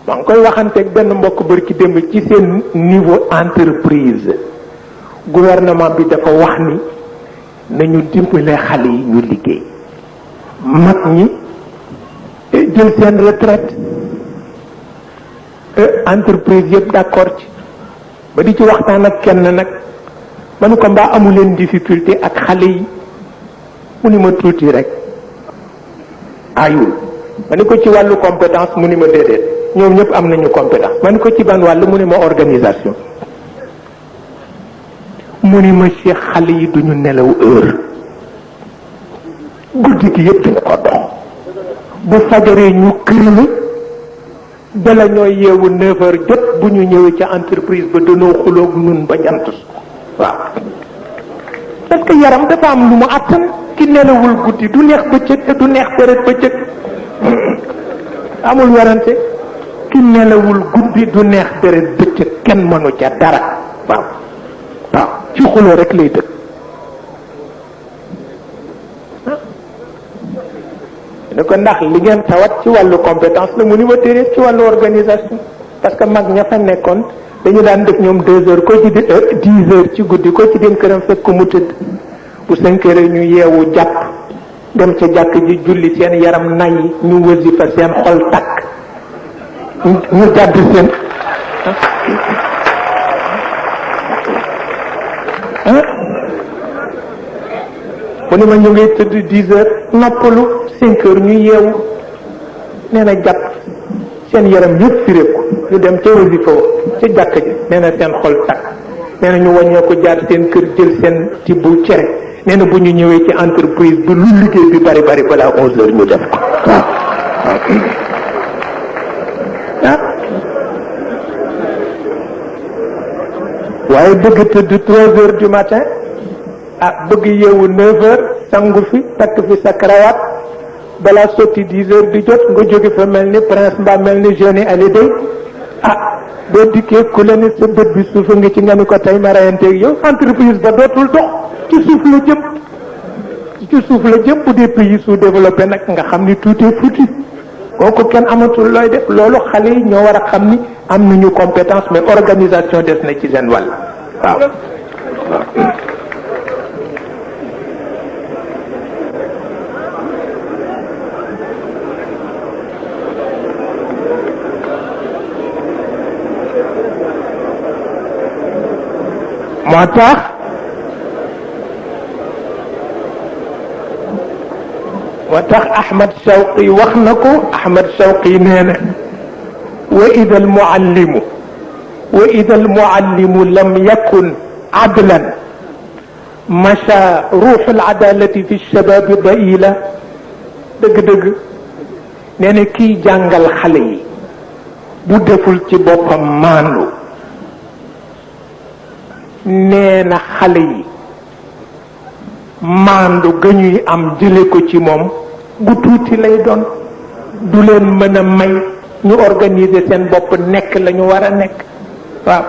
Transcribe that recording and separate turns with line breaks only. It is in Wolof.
maa ngi koy waxanteeg benn mbokk bërki démb ci seen niveau entreprise gouvernement bi dafa wax ni nañu dimbale xale yi ñu liggéey mag ñi jël seen retraite entreprise yëpp d'accord ci ba di ci waxtaan ak kenn nag ma ni ko mbaa amu leen difficulté ak xale yi mu ni ma tuuti rek ayul ma ni ko ci wàllu compétence mu ni ma déedéet ñoom ñëpp am nañu compétence ma ni ko ci ban wàll mu ni ma organisation mu ni ma Cheikh xale yi duñu nelaw heure guddi gi yëpp duñu ko dox bu fajaree ñu kërile bala ñooy yeewu 9 heures jot bu ñu ñëwee ca entreprise ba danoo xuloog nun ba jant waaw parce que yaram dafa am lu mu àttan ki nelawul guddi du neex bëccëg te du neex deret bëccëg amul warante ki nelawul guddi du neex deret bëccëg kenn mënu ca dara waaw waaw ci xuloo rek lay dëkk ne ko ndax li ngeen tawat ci wàllu compétence la mu ni ma déedéet ci wàllu organisation parce que mag ña fa nekkoon dañu daan def ñoom 2 heures ko ci 10 heures ci guddi ko ci dem këram fekk ko mu tëdd bu 5 heures ñu yeewu jàpp dem ca jàkk ji julli seen yaram nay ñu wasifa seen xol takk ñu jàdd seen mu ni ma ñu ngay tëdd 10 heures noppalu 5 heures ñu yeewu nee na jàpp seen yaram yëpp firéeku ñu dem ca wasifa ca jàkk ji nee na seen xol takk nee na ñu wàññee ko jaar seen kër jël seen tibbu cere nee na bu ñu ñëwee ci entreprise bi lu liggéey bi bari bari balaa 11 heures ñu def ko waaw waaye bëgg tëdd 3 heures du matin bëgg yeewu 9 heures sangu fi takk fi sa cravate balaa sotti 10 heures di jot nga jóge fa mel ni prince mbaa mel ni jeune Hallyday boo dikkee ku la ni sa bët bi suufa ngi ci nga ni ko tey ma rayanteeg yow entreprise ba dootul dox ci suuf la jëm ci suuf la jëm bu dee pays sous-développé nag nga xam ni tout est foutu kooku kenn amatul looy def loolu xale yi ñoo war a xam ni am nañu compétence mais organisation des na ci seen wàll waaw moo tax Ahmad Shawqi wax na ko Ahmad Shawqi nee na wa ida almuallimu lam yakun adlan macha ruuxu aladalati fi shababi daila dëgg-dëgg nee na kiy jàngal xale yi bu deful ci boppam maandu nee na xale yi maandu ga ñuy am jële ko ci moom gu tuuti lay doon du leen mën a may ñu organiser seen bopp nekk la ñu war a nekk waaw